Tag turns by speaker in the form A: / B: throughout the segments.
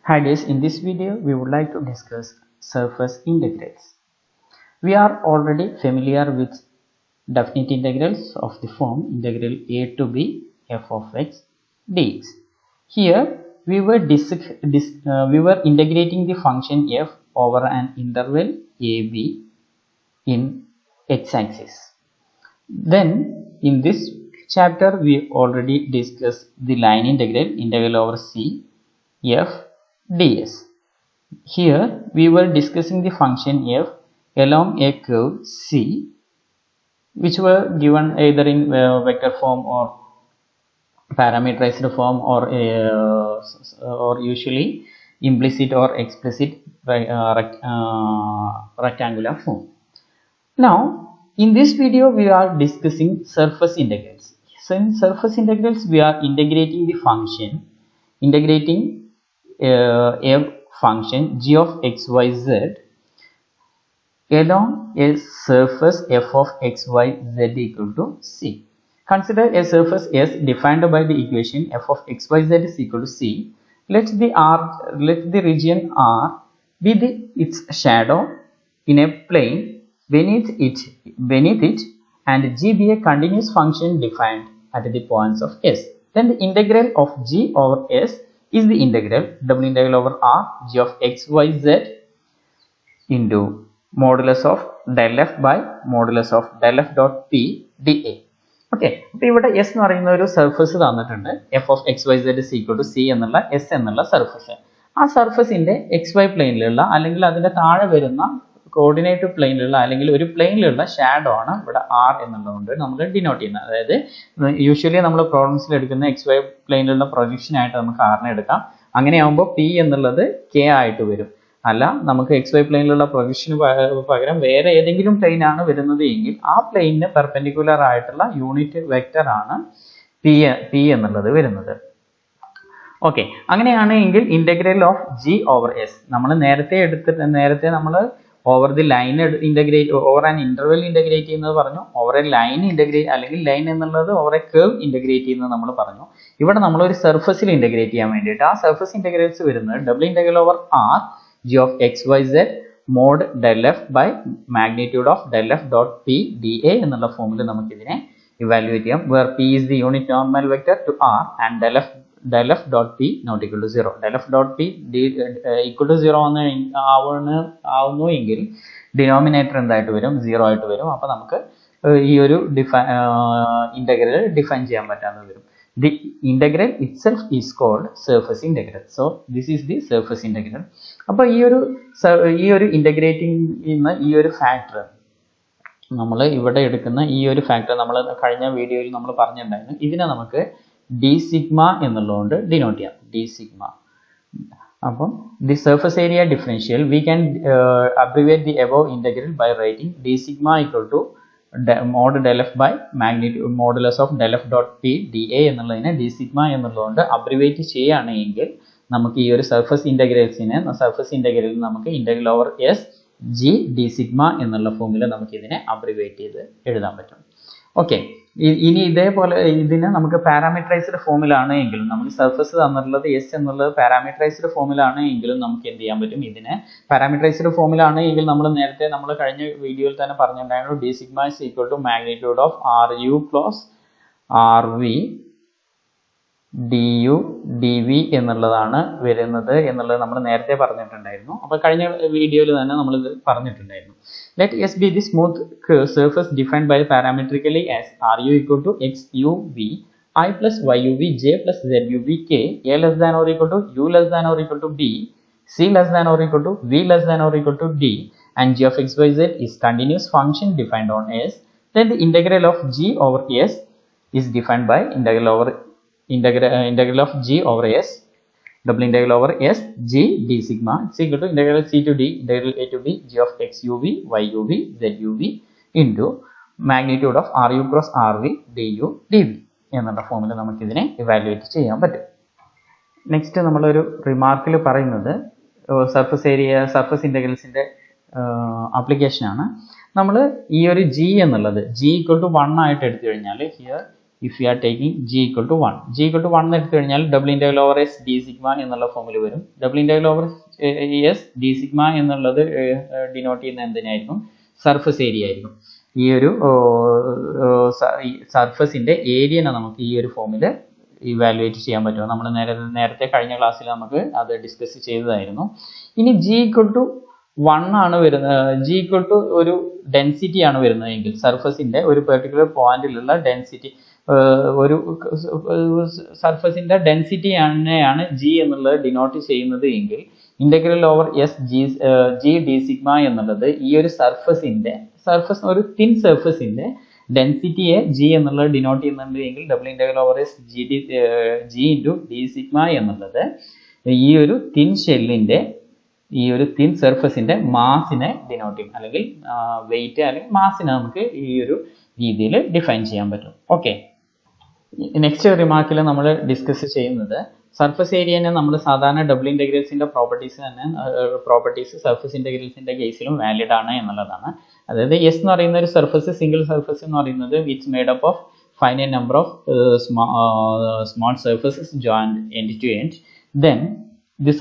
A: Hi guys, in this video we would like to discuss surface integrals. We are already familiar with definite integrals of the form integral a to b f of x dx. Here we were integrating the function f over an interval ab in x-axis. Then in this chapter we already discussed the line integral over c f ds. Here we were discussing the function f along a curve c, which were given either in vector form or parameterized form or usually implicit or explicit rectangular form. Now in this video we are discussing surface integrals. So in surface integrals we are integrating the function a function g of xyz along a surface f of xyz equal to c. Consider a surface S defined by the equation f of xyz is equal to c. Let the region R be its shadow in a plane beneath it and g be a continuous function defined at the points of S. Then the integral of g over S is the double integral over R g of xyz into modulus of del f by modulus of del f dot p dA. Okay, അപ്പോൾ ഇവിടെ S എന്ന് പറയുന്ന ഒരു surface തന്നിട്ടുണ്ട്. f of xyz is equal to c എന്നുള്ള S എന്നുള്ള surface. ആ സർഫസിന്റെ xy പ്ലെയിനിലുള്ള അല്ലെങ്കിൽ അതിന്റെ താഴെ വരുന്ന കോർഡിനേറ്റ് പ്ലെയിനിലുള്ള അല്ലെങ്കിൽ ഒരു പ്ലെയിനിലുള്ള ഷാഡോ ആണ് ഇവിടെ R എന്നുള്ളതുകൊണ്ട് നമ്മൾ ഡിനോട്ട് ചെയ്യുന്നത്. അതായത് യൂഷ്വലി നമ്മൾ പ്രോബ്ലംസിൽ എടുക്കുന്ന xy പ്ലെയിനിലുള്ള പ്രൊജക്ഷൻ ആയിട്ട് നമുക്ക് R നെ എടുക്കാം. അങ്ങനെയാകുമ്പോൾ P എന്നുള്ളത് K ആയിട്ട് വരും. അല്ല, നമുക്ക് xy പ്ലെയിനിലുള്ള പ്രൊജക്ഷന് പകരം വേറെ ഏതെങ്കിലും പ്ലെയിൻ ആണ് വരുന്നത് എങ്കിൽ ആ പ്ലെയിനിന് പെർപെൻഡിക്കുലർ ആയിട്ടുള്ള യൂണിറ്റ് വെക്റ്റർ ആണ് P എന്നുള്ളത് വരുന്നത്. ഓക്കെ, അങ്ങനെയാണ് എങ്കിൽ integral of G over S നമ്മൾ നേരത്തെ നമ്മൾ over the line integrate over an interval integrate ചെയ്യുന്നത് പറഞ്ഞു. ഓവർ എ ലൈൻ ഇന്റഗ്രേറ്റ് അല്ലെങ്കിൽ ലൈൻ എന്നുള്ളത് ഓവർ എ കർവ് ഇന്റഗ്രേറ്റ് ചെയ്യുന്നത് നമ്മൾ പറഞ്ഞു. ഇവിടെ നമ്മൾ ഒരു സർഫസിൽ ഇന്റഗ്രേറ്റ് ചെയ്യാൻ വേണ്ടിയിട്ട് ആ സർഫസ് ഇന്റഗ്രൽസ് വരുന്നത് double integral over r g of xyz mod del f by magnitude of del f dot p dA എന്നുള്ള ഫോമിൽ നമുക്ക് ഇതിനെ ഇവാലുവേറ്റ് ചെയ്യാം. where p is the unit normal vector to r and del f dot p not equal to 0. del f dot p equal to 0 ആവുന്നു എങ്കിൽ denominator എന്തായിട്ട് വരും? 0 ആയിട്ട് വരും. അപ്പോൾ നമുക്ക് ഈ ഒരു ഇന്റഗ്രൽ ഡിഫൈൻ ചെയ്യാൻ പറ്റാതെ വരും. The integral itself is called surface integral. So this is the surface integral. അപ്പോൾ ഈ ഒരു ഇന്റഗ്രേറ്റിംഗ് ചെയ്യുന്ന ഈ ഒരു ഫാക്ടർ നമ്മൾ ഇവിടെ എടുക്കുന്ന ഈ ഒരു ഫാക്ടർ നമ്മൾ കഴിഞ്ഞ വീഡിയോയിൽ നമ്മൾ പറഞ്ഞിട്ടുണ്ടായിരുന്നു. ഇതിനെ നമുക്ക് d സിഗ്മ എന്നുള്ളതുകൊണ്ട് ഡിനോട്ട് ചെയ്യാം. d sigma. അപ്പം the surface area differential we can abbreviate the above integral by writing d sigma equal to mod del f by magnitude modulus of del f dot p dA എന്നുള്ളതിനെ d sigma എന്നുള്ളതുകൊണ്ട് അബ്രിവേറ്റ് ചെയ്യുകയാണെങ്കിൽ നമുക്ക് ഈ ഒരു surface ഇന്റഗ്രലിൽ നമുക്ക് integral over S G D sigma എന്നുള്ള ഫോമിൽ നമുക്ക് ഇതിനെ അബ്രിവേറ്റ് ചെയ്ത് എഴുതാൻ പറ്റും. ഓക്കെ, ഇനി ഇതേപോലെ ഇതിനെ നമുക്ക് പാരാമീറ്ററൈസ്ഡ് ഫോമിലാണ് എങ്കിലും നമ്മൾ സർഫസ് തന്നിട്ടുള്ളത് എസ് എന്നുള്ളത് പാരാമീറ്ററൈസ്ഡ് ഫോമിലാണ് എങ്കിലും നമുക്ക് എന്ത് ചെയ്യാൻ പറ്റും? ഇതിനെ പാരാമീറ്ററൈസ്ഡ് ഫോമിലാണ് എങ്കിൽ നമ്മൾ കഴിഞ്ഞ വീഡിയോയിൽ തന്നെ പറഞ്ഞിട്ടുണ്ടായിരുന്നു d sigma is equal to magnitude of r u plus r v d u d v എന്നുള്ളതാണ് വരുന്നത് എന്നുള്ളത് നമ്മൾ നേരത്തെ പറഞ്ഞിട്ടുണ്ടായിരുന്നു. അപ്പോൾ കഴിഞ്ഞ വീഡിയോയിൽ തന്നെ നമ്മൾ ഇത് പറഞ്ഞിട്ടുണ്ടായിരുന്നു. Let S be the smooth surface defined by parametrically as Ru equal to XUV, I plus YUV, J plus ZUV, K, A less than or equal to U less than or equal to B, C less than or equal to V less than or equal to D, and G of XYZ is continuous function defined on S. Then the integral of G over S is defined by integral of G over S double integral over S G d sigma is equal to integral C to D integral A to B G of XUV, YUV, ZUV into magnitude of RU cross RV DU DV എന്നുള്ള ഫോമിൽ നമുക്ക് ഇതിനെ evaluate ചെയ്യാൻ പറ്റും. Next നമ്മളൊരു റിമാർക്കിൽ പറയുന്നത് surface ഇന്റഗ്രൽസിന്റെ application ആണ്. നമ്മൾ ഈ ഒരു G എന്നുള്ളത് G equal to 1 ആയിട്ട് എടുത്തു കഴിഞ്ഞാൽ here if we are taking g equal to 1. g equal to 1 എന്ന് എടുത്തു കഴിഞ്ഞാൽ double integral over S D sigma എന്നുള്ള ഫോമിൽ വരും. Double integral over S D sigma എന്നുള്ളത് ഡിനോട്ട് ചെയ്യുന്ന എന്തിനായിരിക്കും? സർഫസ് ഏരിയ ആയിരിക്കും. ഈ ഒരു സർഫസിന്റെ ഏരിയനെ നമുക്ക് ഈ ഒരു ഫോമിൽ ഇവാലുവേറ്റ് ചെയ്യാൻ പറ്റുമോ? നമ്മൾ നേരത്തെ കഴിഞ്ഞ ക്ലാസ്സിൽ നമുക്ക് അത് ഡിസ്കസ് ചെയ്തതായിരുന്നു. ഇനി ജി ഈക്വൽ ടു 1 ആണ് വരുന്നത്, ജി ഈക്വൽ ടു ഒരു ഡെൻസിറ്റി ആണ് വരുന്നതെങ്കിൽ, സർഫസിന്റെ ഒരു പെർട്ടിക്കുലർ പോയിന്റിലുള്ള ഡെൻസിറ്റി, ഒരു സർഫസിന്റെ ഡെൻസിറ്റി ആണ് ജി എന്നുള്ളത് ഡിനോട്ട് ചെയ്യുന്നത് എങ്കിൽ integral over S G D sigma എന്നുള്ളത് ഈ ഒരു സർഫസ് ഒരു തിൻ സർഫസിന്റെ ഡെൻസിറ്റിയെ ജി എന്നുള്ളത് ഡിനോട്ട് ചെയ്യുന്നുണ്ട് എങ്കിൽ double integral over S G into D sigma എന്നുള്ളത് ഈ ഒരു തിൻ ഷെല്ലിന്റെ, ഈ ഒരു തിൻ സർഫസിന്റെ മാസിനെ ഡിനോട്ട് ചെയ്യും, അല്ലെങ്കിൽ വെയിറ്റ് അല്ലെങ്കിൽ മാസിനെ നമുക്ക് ഈ ഒരു രീതിയിൽ ഡിഫൈൻ ചെയ്യാൻ പറ്റും. ഓക്കെ, നെക്സ്റ്റ് റിമാർക്കിൽ നമ്മൾ ഡിസ്കസ് ചെയ്യുന്നത് സർഫസ് ഏരിയനെ നമ്മൾ സാധാരണ ഡബിൾ ഇന്റഗ്രൽസിന്റെ പ്രോപ്പർട്ടീസ് സർഫസ് ഇന്റഗ്രൽസിന്റെ കേസിലും വാലിഡ് ആണ് എന്നുള്ളതാണ്. അതായത് എസ് എന്ന് പറയുന്ന ഒരു സർഫസ്, സിംഗിൾ സർഫസ് എന്ന് പറയുന്നത് which made up of finite number of small surfaces joined end to end. Then the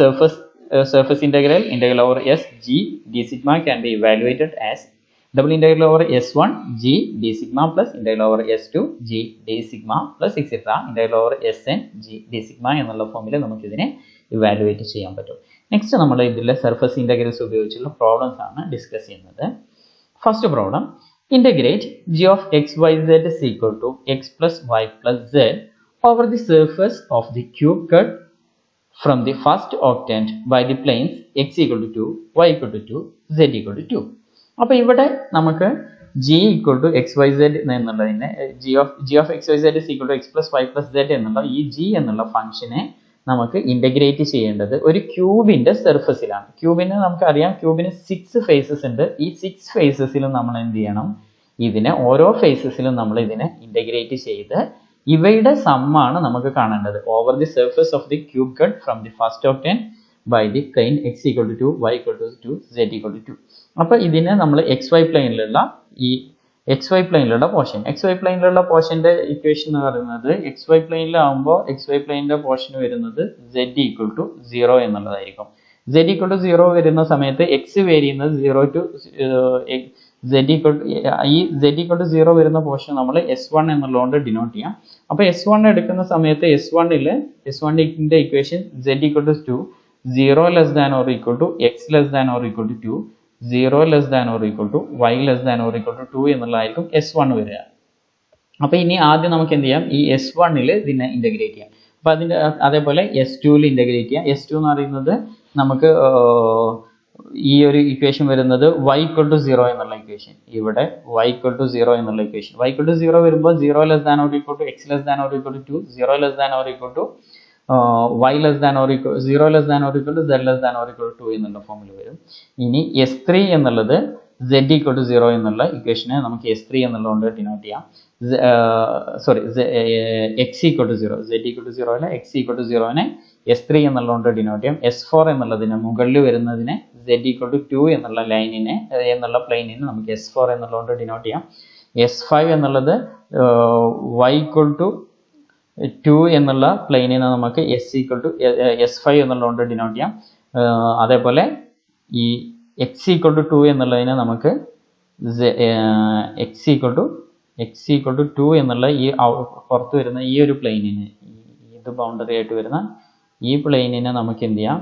A: surface integral over s g d sigma can be evaluated as double integral over s1 g d sigma plus integral over s2 g d sigma plus etc integral over sn g d sigma എന്നുള്ള ഫോമിൽ നമുക്ക് ഇതിനെ evaluate ചെയ്യാൻ പറ്റും. Next നമ്മൾ ഇതിലെ surface integrals ഉപയോഗിച്ചുള്ള problems ആണ് ഡിസ്കസ് ചെയ്യുന്നത്. First problem, integrate g of x y z is equal to x plus y plus z over the surface of the cube cut from the first octant by the planes x equal to 2, y equal to 2, z equal to 2. അപ്പോൾ ഇവിടെ നമുക്ക് g equal to x y z എന്നുള്ളതിനെ g of x y z is equal to x plus y plus z എന്നുള്ള ഈ g എന്നുള്ള ഫംഗ്ഷനെ നമുക്ക് integrate ചെയ്യേണ്ടത് ഒരു ക്യൂബിന്റെ സർഫസിലാണ്. ക്യൂബിന് നമുക്കറിയാം, ക്യൂബിന് 6 ഫേസസ് ഉണ്ട്. ഈ 6 ഫേസസിലും നമ്മൾ എന്ത് ചെയ്യണം? ഇതിനെ ഓരോ ഫേസസിലും നമ്മൾ ഇതിനെ ഇന്റഗ്രേറ്റ് ചെയ്ത് ഇവയുടെ സമ്മാണ് നമുക്ക് കാണേണ്ടത്. Over the surface of the cube cut from the first octant by the plane x equal to 2, y equal to 2, z equal to 2. അപ്പോൾ ഇതിനെ നമ്മൾ എക്സ് വൈ പ്ലെയിനിലുള്ള പോർഷന്റെ ഇക്വേഷൻ എന്ന് പറയുന്നത് എക്സ് വൈ പ്ലെയിനിലാവുമ്പോൾ എക്സ് വൈ പ്ലെയിനിന്റെ പോർഷൻ വരുന്നത് സെഡ് ഈക്വൽ ടു 0 എന്നുള്ളതായിരിക്കും. സെഡ് ഈക്വൽ ടു 0 വരുന്ന സമയത്ത് എക്സ് വേരി ചെയ്യുന്നത് 0 ടു ഈ z equal to 0 വരുന്ന പോർഷൻ നമ്മൾ s1 എന്നുള്ളതുകൊണ്ട് ഡിനോട്ട് ചെയ്യാം. അപ്പോൾ s1 എടുക്കുന്ന സമയത്ത് s1ന്റെ equation z equal to 2, 0 less than or equal to x less than or equal to 2, 0 less than or equal to y less than or equal to 2 എന്നുള്ളതായിരിക്കും s1 വരിക. അപ്പോൾ ഇനി ആദ്യം നമുക്ക് എന്ത് ചെയ്യാം? ഈ s1ൽ ഇതിനെ ഇന്റഗ്രേറ്റ് ചെയ്യാം. അപ്പോൾ അതേപോലെ s2ൽ ഇന്റഗ്രേറ്റ് ചെയ്യാം. s2 എന്ന് പറയുന്നത് നമുക്ക് ഈ ഒരു ഇക്വേഷൻ വരുന്നത് y equal to 0 എന്നുള്ള ഇക്വേഷൻ, ഇവിടെ y equal to 0 എന്നുള്ള ഇക്വേഷൻ, y equal to 0 വരുമ്പോൾ 0 less than or equal to x less than or equal to 2, 0 less than or equal to y less than or equal 0 less than or equal to z less than or equal to 2 എന്നുള്ള ഫോമിൽ വരും. ഇനി s3 എന്നുള്ളത് z equal to 0 എന്നുള്ള ഇക്വേഷനെ നമുക്ക് s3 എന്നുള്ളതുകൊണ്ട് denote ചെയ്യാം. x equal to 0, z equal to 0 അല്ല, x equal to 0നെ s3 എന്നുള്ളതുകൊണ്ട് ഡിനോട്ട് ചെയ്യാം. s4 എന്നുള്ളതിന് മുകളിൽ വരുന്നതിനെ z equal to 2 എന്നുള്ള പ്ലെയിനിനെ നമുക്ക് s4 എന്നുള്ളതുകൊണ്ട് ഡിനോട്ട് ചെയ്യാം. s5 എന്നുള്ളത് y equal to 2 എന്നുള്ള പ്ലെയിനിനെ നമുക്ക് s5 എന്നുള്ളതുകൊണ്ട് ഡിനോട്ട് ചെയ്യാം. അതേപോലെ ഈ x equal to 2 എന്നുള്ളതിനെ നമുക്ക് x equal to 2 എന്നുള്ള ഈ പുറത്ത് വരുന്ന ഈ ഒരു പ്ലെയിനിന്, ഇത് ബൗണ്ടറി ആയിട്ട് വരുന്ന ഈ പ്ലെയിനിനെ നമുക്ക് എന്ത് ചെയ്യാം?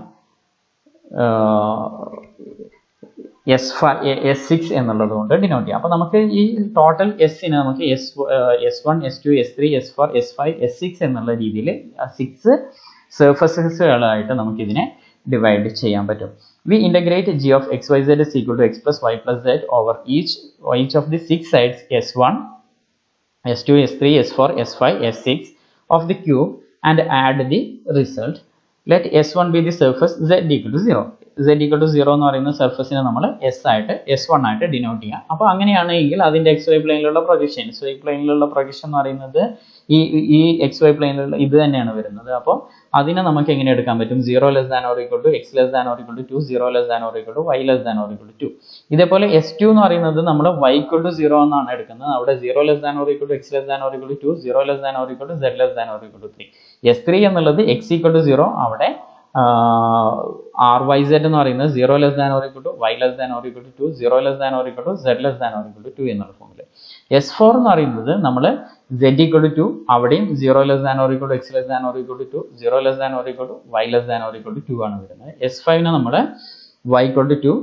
A: s6 എന്നുള്ളത് കൊണ്ട് ഡിനോട്ട് ചെയ്യാം. അപ്പോൾ നമുക്ക് ഈ ടോട്ടൽ എസ്സിനെ നമുക്ക് s1, s2, s3, s4, s5, s6 എന്നുള്ള രീതിയിൽ 6 സർഫസസുകളായിട്ട് നമുക്ക് ഇതിനെ ഡിവൈഡ് ചെയ്യാൻ പറ്റും. We integrate g of x y z is equal to x plus y plus z over each of the 6 sides s1, s2, s3, s4, s5, s6 of the cube and add the result. Let s1 be the surface z equal to 0. z equal to 0 എന്ന് പറയുന്ന സർഫസിനെ നമ്മൾ s1 ആയിട്ട് denote ചെയ്യാം. അപ്പോൾ അങ്ങനെയാണെങ്കിൽ അതിന്റെ X y പ്ലെയിനിലുള്ള projection, എന്ന് പറയുന്നത് ഈ എക്സ് വൈ പ്ലെയിനിലുള്ള ഇത് തന്നെയാണ് വരുന്നത്. അപ്പോൾ അതിനെ നമുക്ക് എങ്ങനെ എടുക്കാൻ പറ്റും? 0 less than or equal to x less than or equal to 2, 0 less than or equal to y less than or equal to 2. ഇതേപോലെ S2 എന്ന് പറയുന്നത് നമ്മൾ y ഈക്വൽ ടു 0 എന്നാണ് എടുക്കുന്നത്. അവിടെ 0 less than or equal to x less than or equal to 2, 0 less than or equal to z less than or equal to 3. S3 എന്നുള്ളത് x equal to 0, അവിടെ ryz എന്ന് പറയുന്നത് 0 less than or equal to y less than or equal to 2, 0 less than or equal to z less than or equal to 2 എന്നുള്ള ഫോമിൽ. S4 എന്ന് പറയുന്നത് നമ്മൾ z equal to 2, അവിടെയും 0 less than or equal to x less than or equal to 2, 0 less than or equal to y less than or equal to 2 ആണ് വരുന്നത്. S5 നെ നമ്മൾ y equal to 2,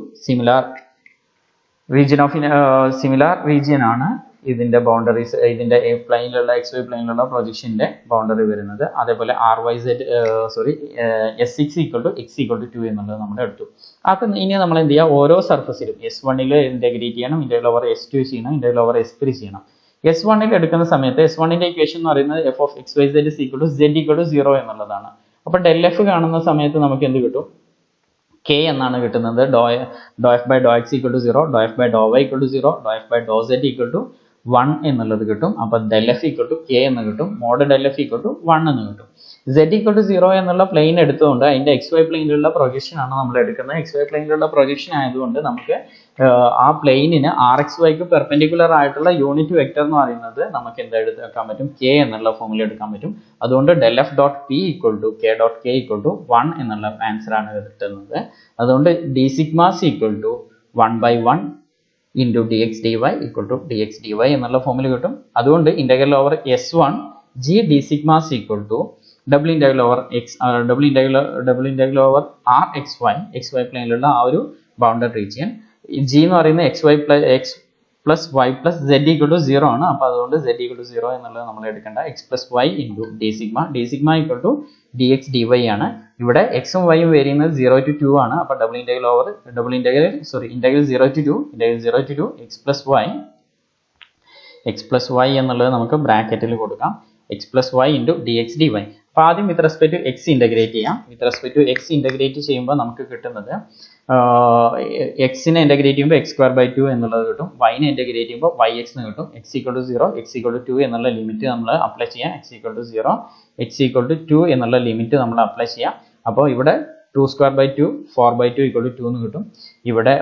A: similar region ആണ് ഇതിന്റെ boundaries, ഇതിന്റെ പ്ലെയിനിലുള്ള XY പ്ലെയിനിലുള്ള പ്രൊജക്ഷന്റെ boundary വരുന്നത്. അതേപോലെ S6 equal to x equal to 2 എന്നുള്ളത് നമ്മൾ എടുത്തു. അപ്പം ഇനി നമ്മൾ എന്ത് ചെയ്യുക? ഓരോ സർഫസിലും S1 ഇന്റഗ്രേറ്റ് ചെയ്യണം, ഇന്റഗ്രൽ ഓവർ S2 ചെയ്യണം, ഇന്റഗ്രൽ ഓവർ S3 ചെയ്യണം. S1 എടുക്കുന്ന സമയത്ത് S1 ഇക്വേഷൻ എന്ന് പറയുന്നത് f of xyz equal to z equal to 0 എന്നുള്ളതാണ്. അപ്പൊ del f കാണുന്ന സമയത്ത് നമുക്ക് എന്ത് കിട്ടും? k എന്നാണ് കിട്ടുന്നത്. Doh f by doh x equal to 0, doh f by doh y equal to 0, doh f by doh z equal to 1 എന്നുള്ളത് കിട്ടും. അപ്പൊ del f equal to k എന്ന് കിട്ടും, mod del f equal to 1 എന്ന് കിട്ടും. z equal to 0 എന്നുള്ള plain എടുത്തുകൊണ്ട് അതിന്റെ XY പ്ലെയിനിലുള്ള പ്രൊജക്ഷൻ ആണ് നമ്മൾ എടുക്കുന്നത്. XY പ്ലെയിനിലുള്ള പ്രൊജക്ഷൻ ആയതുകൊണ്ട് നമുക്ക് ആ പ്ലെയിനിന് RXYക്ക് പെർപെൻഡിക്കുലർ ആയിട്ടുള്ള യൂണിറ്റ് വെക്ടർ എന്ന് പറയുന്നത് നമുക്ക് എന്താ എടുക്കാൻ പറ്റും? k എന്നുള്ള ഫോമിൽ എടുക്കാൻ പറ്റും. അതുകൊണ്ട് del f dot p equal to k dot k equal to 1 എന്നുള്ള ആൻസർ ആണ് കിട്ടുന്നത്. അതുകൊണ്ട് d sigma equal to 1 by 1 into dx dy equal to dx dy എന്നുള്ള ഫോമിൽ കിട്ടും. അതുകൊണ്ട് integral over S1 g d sigma equal to double integral over over xy പ്ലെയിനിലുള്ള ആ ഒരു ബൗണ്ടറി റീജിയൻ. g എന്ന് പറയുന്നത് x plus y plus z equal to 0 ആണ്. അപ്പോൾ അതുകൊണ്ട് z equal to 0 എന്നുള്ളത് നമ്മൾ എടുക്കേണ്ട. x plus y into d sigma equal to dx dy ആണ്. ഇവിടെ x ഉം y ഉം വേരിയുന്നത് 0 to 2 ആണ്. അപ്പോൾ integral 0 to 2 x plus y എന്നുള്ളത് നമുക്ക് ബ്രാക്കറ്റിൽ കൊടുക്കാം. x plus y into dx dy. അപ്പോൾ ആദ്യം with respect to x integrate ചെയ്യാം. With respect to x integrate ചെയ്യുമ്പോൾ നമുക്ക് കിട്ടുന്നത് എക്സിനെ ഇന്റഗ്രേറ്റ് ചെയ്യുമ്പോൾ x square by 2 എന്നുള്ളത് കിട്ടും. y നെ ഇന്റഗ്രേറ്റ് ചെയ്യുമ്പോൾ yx എന്ന് കിട്ടും. x equal to 0, x equal to 2 എന്നുള്ള ലിമിറ്റ് നമ്മൾ അപ്ലൈ ചെയ്യാം. x equal to 0, x equal to 2 എന്നുള്ള ലിമിറ്റ് നമ്മൾ അപ്ലൈ ചെയ്യാം. അപ്പോൾ ഇവിടെ 2 square by 2, 4 by 2 equal to 2 എന്ന് കിട്ടും. ഇവിടെ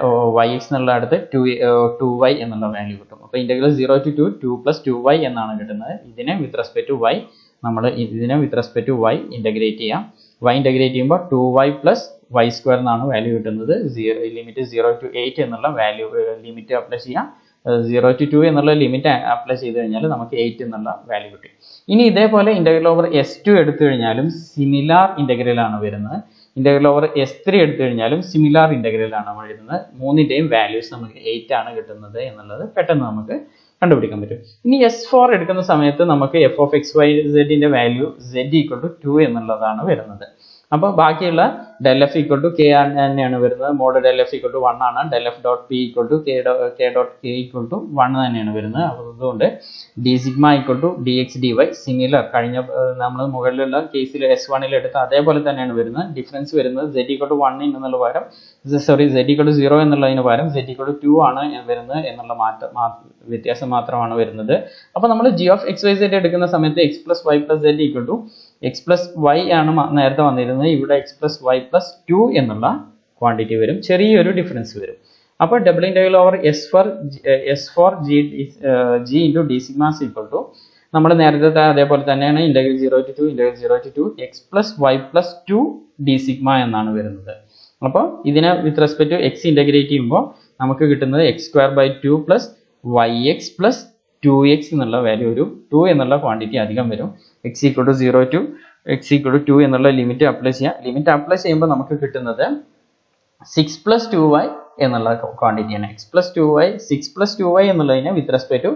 A: yx എന്നുള്ള അടുത്ത് 2y എന്നുള്ള വാല്യൂ കിട്ടും. അപ്പോൾ ഇന്റഗ്രൽ 0 to 2, 2 plus 2y എന്നാണ് കിട്ടുന്നത്. ഇതിനെ with respect to y integrate ചെയ്യാം. y ഇന്റഗ്രേറ്റ് ചെയ്യുമ്പോൾ 2y plus y square എന്നാണ് വാല്യൂ കിട്ടുന്നത്. ലിമിറ്റ് 0 to 8 എന്നുള്ള വാല്യൂ ലിമിറ്റ് അപ്ലൈ ചെയ്യാം. 0 to 2 എന്നുള്ള ലിമിറ്റ് അപ്ലൈ ചെയ്ത് കഴിഞ്ഞാൽ നമുക്ക് 8 എന്നുള്ള വാല്യൂ കിട്ടും. ഇനി ഇതേപോലെ ഇന്റഗ്രൽ ഓവർ S2 എടുത്തു കഴിഞ്ഞാലും സിമിലാർ ഇന്റഗ്രൽ ആണ് വരുന്നത്. ഇന്റഗ്രൽ ഓവർ S3 എടുത്തു കഴിഞ്ഞാലും സിമിലാർ ഇന്റഗ്രൽ ആണ് വരുന്നത്. മൂന്നിന്റെയും വാല്യൂസ് നമുക്ക് 8 ആണ് കിട്ടുന്നത് എന്നുള്ളത് പെട്ടെന്ന് നമുക്ക് കണ്ടുപിടിക്കാൻ പറ്റും. ഇനി S4 എടുക്കുന്ന സമയത്ത് നമുക്ക് f of xyz ന്റെ വാല്യൂ z equal to 2 എന്നുള്ളതാണ് വരുന്നത്. അപ്പോൾ ബാക്കിയുള്ള del f equal to k തന്നെയാണ് വരുന്നത്. Mod del f equal to 1 ആണ്. del f dot p equal to k dot k equal to 1 തന്നെയാണ് വരുന്നത്. അപ്പോൾ അതുകൊണ്ട് d sigma equal to dx dy similar കഴിഞ്ഞ നമ്മൾ മുകളിലുള്ള കേസിൽ S1 ൽ എടുത്ത അതേപോലെ തന്നെയാണ് വരുന്നത്. ഡിഫറൻസ് വരുന്നത് z equal to 1 എന്നുള്ള പകരം z equal to 0 എന്നുള്ളതിന് പകരം z equal to 2 ആണ് വരുന്നത് എന്നുള്ള വ്യത്യാസം മാത്രമാണ് വരുന്നത്. അപ്പോൾ നമ്മൾ g of xyz എടുക്കുന്ന സമയത്ത് x plus y plus z equal to x plus y ആണ് നേരത്തെ വന്നിരുന്നത്. ഇവിടെ x plus y plus 2 എന്നുള്ള ക്വാണ്ടിറ്റി വരും. ചെറിയൊരു ഡിഫറൻസ് വരും. അപ്പോൾ double integral over S4 g into d sigma equal to നമ്മൾ നേരത്തെ അതേപോലെ തന്നെയാണ് integral 0 to 2 x plus y plus 2 d sigma എന്നാണ് വരുന്നത്. അപ്പോൾ ഇതിനെ with respect to x integrate ചെയ്യുമ്പോൾ നമുക്ക് കിട്ടുന്നത് x square by 2 plus yx plus 2x എന്നുള്ള വാല്യൂ ഒരു 2 എന്നുള്ള ക്വാണ്ടിറ്റി അധികം വരും. x equal to 0 to x equal to 2 എന്നുള്ള ലിമിറ്റ് അപ്ലൈ ചെയ്യാം. ലിമിറ്റ് അപ്ലൈ ചെയ്യുമ്പോൾ നമുക്ക് കിട്ടുന്നത് 6 plus 2y എന്നുള്ള ക്വാണ്ടിറ്റിയാണ്. x plus 2y 6 plus 2y എന്നുള്ളതിനെ with respect to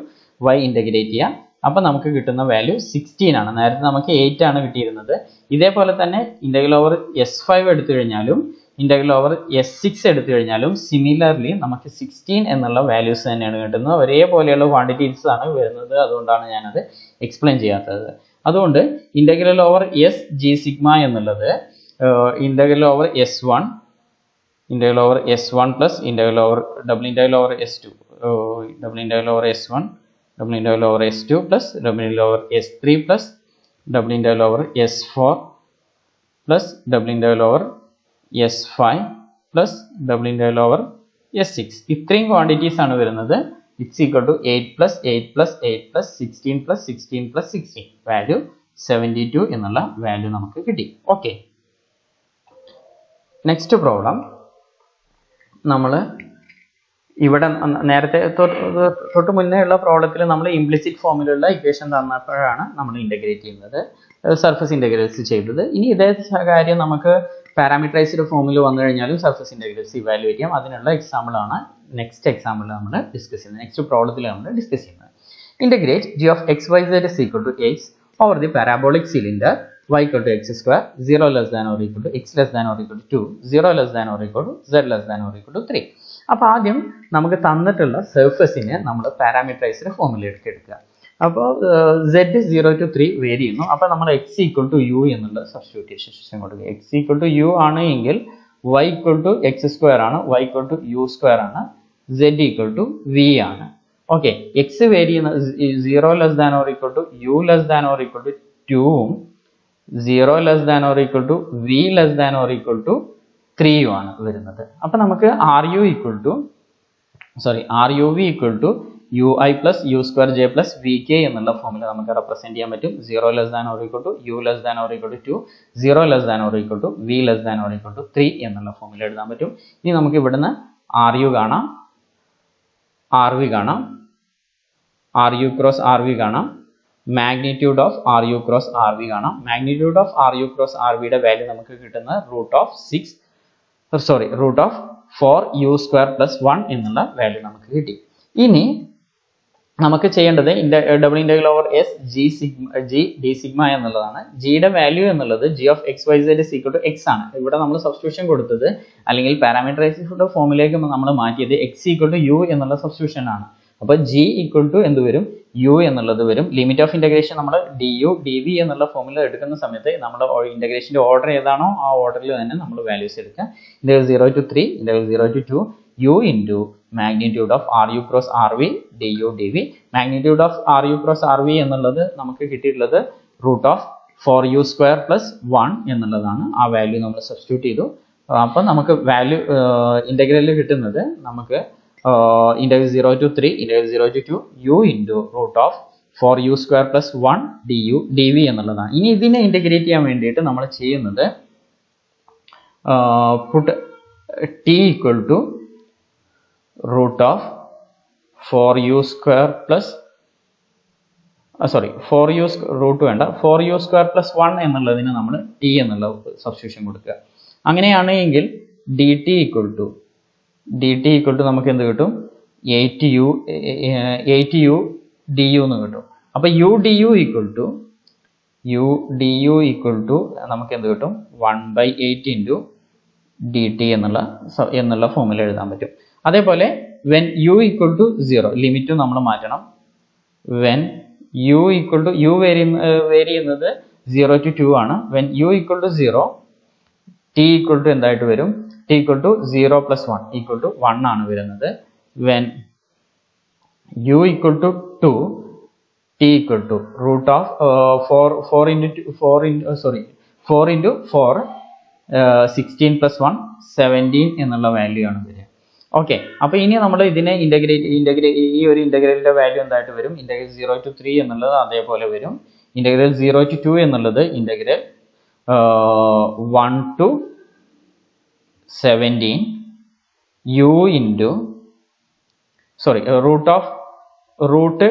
A: y integrate ചെയ്യാം. അപ്പോൾ നമുക്ക് കിട്ടുന്ന വാല്യൂ 16 ആണ്. നേരത്തെ നമുക്ക് 8 ആണ് കിട്ടിയിരുന്നത്. ഇതേപോലെ തന്നെ ഇന്റഗ്രൽ ഓവർ S5 എടുത്തു കഴിഞ്ഞാലും ഇന്റഗ്രൽ ഓവർ S6 എടുത്തു കഴിഞ്ഞാലും സിമിലർലി നമുക്ക് 16 എന്നുള്ള വാല്യൂസ് തന്നെയാണ് കിട്ടുന്നത്. ഒരേപോലെയുള്ള ക്വാണ്ടിറ്റീസ് ആണ് വരുന്നത്. അതുകൊണ്ടാണ് ഞാനത് എക്സ്പ്ലെയിൻ ചെയ്യാത്തത്. അതുകൊണ്ട് integral over S g sigma എന്നുള്ളത് integral over S1 plus integral over double integral over S2 double integral over S1 double integral over S2 plus double integral over S3 plus double integral over S4 plus double integral over S5 plus double integral over S6. ഇത്രയും quantities ആണ് വരുന്നത്. It's equal to 8 plus 8 plus 8 plus 16 plus 16 plus 16. Value 72 എന്നുള്ള value നമുക്ക് കിട്ടി. Okay, next problem നമ്മൾ ഇവിടെ നേരത്തെ തൊട്ട് മുന്നേ ഉള്ള പ്രോബ്ലത്തിൽ നമ്മൾ ഇംപ്ലിസിറ്റ് ഫോമിലുള്ള ഇക്വേഷൻ തന്നപ്പോഴാണ് നമ്മൾ ഇൻ്റഗ്രേറ്റ് ചെയ്യുന്നത്, സർഫസ് ഇൻ്റഗ്രൽസ് ചെയ്തത്. ഇനി ഇതേ കാര്യം നമുക്ക് പാരാമീറ്ററൈസ്ഡ് ഫോമിൽ വന്നു കഴിഞ്ഞാലും സർഫസ് ഇൻ്റഗ്രൽസ് ഇവാലുവേറ്റ് ചെയ്യാം. അതിനുള്ള എക്സാമ്പിളാണ് നെക്സ്റ്റ് എക്സാമ്പിൾ നമ്മൾ ഡിസ്കസ് ചെയ്യുന്നത്, നെക്സ്റ്റ് പ്രോബ്ലത്തിൽ നമ്മൾ ഡിസ്കസ് ചെയ്യുന്നത്. Integrate g of x y z is equal to x over the parabolic cylinder y equal to x square 0 less than or equal to x less than or equal to 2 0 less than or equal to z less than or equal to 3. അപ്പോൾ ആദ്യം നമുക്ക് തന്നിട്ടുള്ള സർഫസിനെ നമ്മൾ parameterised ഫോമിലേക്ക് എടുക്കുക. അപ്പോൾ z 0 to 3 vary ചെയ്യുന്നു. അപ്പോൾ നമ്മൾ x equal to u എന്നുള്ള സബ്സ്റ്റിറ്റ്യൂഷൻ കൊടുക്കുക. x equal to u ആണ് എങ്കിൽ y equal to x square ആണ്, y equal to u square ആണ്, z equal to v ആണ്. ഓക്കെ, x വേരി ചെയ്യുന്ന 0 less than or equal to u less than or equal to 2 0 less than or equal to v less than or equal to 3 ആണ് വരുന്നത്. അപ്പോൾ നമുക്ക് ruv equal to ui plus u square j plus vk എന്നുള്ള ഫോമിൽ നമുക്ക് represent ചെയ്യാൻ പറ്റും. 0 less than or equal to u less than or equal to 2 0 less than or equal to v less than or equal to 3 എന്നുള്ള ഫോമിൽ എഴുതാൻ പറ്റും. ഇനി നമുക്ക് ഇവിടുന്ന് ru കാണാം, rv കാണാം, ru cross rv കാണാം, magnitude of ru cross rv കാണാം. Magnitude of ru cross rv യുടെ വാല്യൂ നമുക്ക് കിട്ടുന്നത് root of 4u square plus 1 എന്നുള്ള വാല്യൂ നമുക്ക് കിട്ടി. ഇനി നമുക്ക് ചെയ്യേണ്ടത് double integral over S G D sigma എന്നുള്ളതാണ്. ജിയുടെ വാല്യൂ എന്നുള്ളത് g of x y z is equal to x ആണ്. ഇവിടെ നമ്മൾ സബ്സ്റ്റിറ്റ്യൂഷൻ കൊടുത്തത് അല്ലെങ്കിൽ പാരാമീറ്ററൈസ്ഡ് ഫോമിലേക്ക് നമ്മൾ മാറ്റിയത് x equal to u എന്നുള്ള സബ്സ്റ്റിറ്റ്യൂഷൻ ആണ്. അപ്പോൾ g equal to എന്ത് വരും, u എന്നുള്ളത് വരും. ലിമിറ്റ് ഓഫ് ഇന്റഗ്രേഷൻ നമ്മൾ du dv എന്നുള്ള ഫോമിൽ എടുക്കുന്ന സമയത്ത് നമ്മൾ ഇന്റഗ്രേഷന്റെ ഓർഡർ ഏതാണോ ആ ഓർഡറിൽ തന്നെ നമ്മൾ വാല്യൂസ് എടുക്കുക. Integral 0 to 3 integral 0 to 2 u into magnitude of ru cross rv du dv. magnitude of ru cross rv എന്നുള്ളത് നമുക്ക് കിട്ടിയിട്ടുള്ളത് root of 4u square plus 1 എന്നുള്ളതാണ്. ആ വാല്യൂ നമ്മൾ സബ്സ്റ്റിറ്റ്യൂട്ട് ചെയ്തു. അപ്പോൾ നമുക്ക് വാല്യൂ ഇന്റഗ്രലിൽ കിട്ടുന്നത് നമുക്ക് integral 0 to 3 integral 0 to 2 u into root of 4u square plus 1 du dv എന്നുള്ളതാണ്. ഇനി ഇതിനെ ഇന്റഗ്രേറ്റ് ചെയ്യാൻ വേണ്ടിയിട്ട് നമ്മൾ ചെയ്യുന്നത് puttu t equal to root of 4u square plus 4u square plus 1 എന്നുള്ളതിന് നമ്മൾ t എന്നുള്ള സബ്സ്റ്റിറ്റ്യൂഷൻ കൊടുക്കുക. അങ്ങനെയാണെങ്കിൽ dt equal to നമുക്ക് എന്ത് കിട്ടും, 8u du എന്ന് കിട്ടും. അപ്പോൾ u du equal to നമുക്ക് എന്ത് കിട്ടും, 1/8 into dt എന്നുള്ള ഫോമിൽ എഴുതാൻ പറ്റും. അതേപോലെ when u equal to 0 limit നമ്മൾ മാറ്റണം. when u equal to u vary ചെയ്യുന്നത് 0 to 2 ആണ്. when u equal to 0 t equal to എന്തായിട്ട് വരും, t equal to 0 plus 1 equal to 1 ആണ് വരുന്നത്. when u equal to 2 t equal to root of 4 into 4 16 plus 1 17 എന്നുള്ള value ആണ് വരിക. Okay, അപ്പോൾ ഇനി നമ്മൾ ഇതിനെ ഈ ഒരു ഇന്റഗ്രലിന്റെ വാല്യൂ എന്തായിട്ട് വരും, ഇന്റഗ്രൽ 0 to 3 എന്നുള്ളത് അതേപോലെ വരും. ഇന്റഗ്രൽ 0 to 2 എന്നുള്ളത് integral 1 to 17 u into root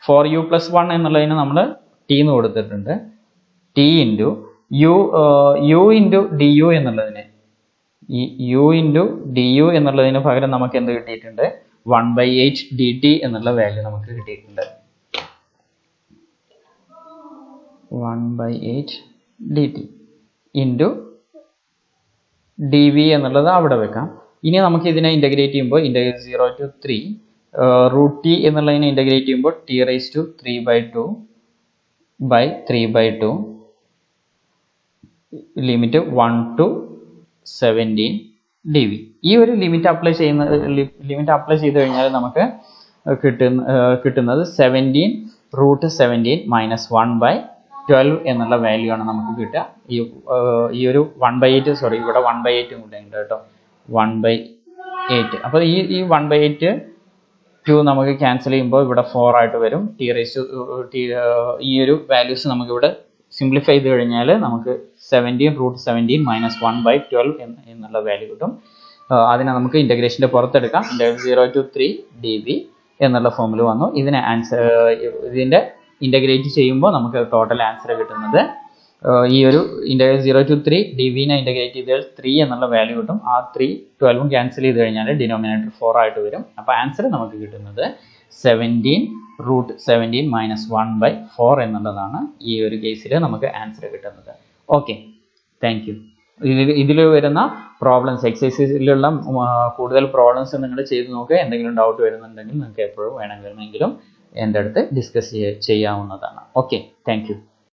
A: 4u plus 1 എന്നുള്ളതിന് നമ്മൾ t എന്ന് കൊടുത്തിട്ടുണ്ട്. t into u into du എന്നുള്ളതിന് u into du എന്നുള്ളതിന് പകരം നമുക്ക് എന്ത് കിട്ടിയിട്ടുണ്ട്, 1/8 dt എന്നുള്ള വാല്യൂ നമുക്ക് കിട്ടിയിട്ടുണ്ട്. 1/8 dt into dv എന്നുള്ളത് അവിടെ വെക്കാം. ഇനി നമുക്ക് ഇതിനെ ഇന്റഗ്രേറ്റ് ചെയ്യുമ്പോൾ ഇന്റഗ്രൽ 0 to 3 റൂട്ട് t എന്നുള്ളതിനെ ഇന്റഗ്രേറ്റ് ചെയ്യുമ്പോൾ t raised to 3/2 by 3/2 limit 1 to 17 dv. ഈ ഒരു ലിമിറ്റ് അപ്ലൈ ചെയ്ത് കഴിഞ്ഞാൽ നമുക്ക് കിട്ടുന്നത് 17 √17 - 1/8 12 എന്നുള്ള വാല്യൂ ആണ് നമുക്ക് കിട്ടുക. ഈ ഒരു 1/8 സോറി ഇവിടെ 1/8 കൂടെ ഉണ്ട് കേട്ടോ, 1/8. അപ്പോൾ ഈ 1/8 2 നമുക്ക് ക്യാൻസൽ ചെയ്യുമ്പോൾ ഇവിടെ 4 ആയിട്ട് വരും. ഈ ഒരു വാല്യൂസ് നമുക്ക് ഇവിടെ സിംപ്ലിഫൈ ചെയ്ത് കഴിഞ്ഞാൽ നമുക്ക് 17√17 - 1/12 എന്നുള്ള വാല്യൂ കിട്ടും. അതിനെ നമുക്ക് ഇൻ്റഗ്രേഷൻ്റെ പുറത്തെടുക്കാം. 0 to 3 dv എന്നുള്ള ഫോമിൽ വന്നു. ഇതിൻ്റെ ഇൻ്റഗ്രേറ്റ് ചെയ്യുമ്പോൾ നമുക്ക് ടോട്ടൽ ആൻസർ കിട്ടുന്നത് ഈ ഒരു 0 to 3 dvനെ ഇൻ്റഗ്രേറ്റ് ചെയ്താൽ 3 എന്നുള്ള വാല്യൂ കിട്ടും. ആ 3 12ഉം ക്യാൻസൽ ചെയ്ത് കഴിഞ്ഞാൽ ഡിനോമിനേറ്റർ 4 ആയിട്ട് വരും. അപ്പോൾ ആൻസർ നമുക്ക് കിട്ടുന്നത് 17√17 - 1/4 എന്നുള്ളതാണ് ഈ ഒരു കേസിൽ നമുക്ക് ആൻസർ കിട്ടുന്നത്. Okay, thank you. ഇതിൽ വരുന്ന പ്രോബ്ലംസ്, എക്സസൈസിലുള്ള കൂടുതൽ പ്രോബ്ലംസ് നിങ്ങൾ ചെയ്ത് നോക്കുക. എന്തെങ്കിലും ഡൗട്ട് വരുന്നുണ്ടെങ്കിൽ നിങ്ങൾക്ക് എപ്പോഴും വേണമെങ്കിലും എൻ്റെ അടുത്ത് ഡിസ്കസ് ചെയ്യാവുന്നതാണ്. Okay, thank you.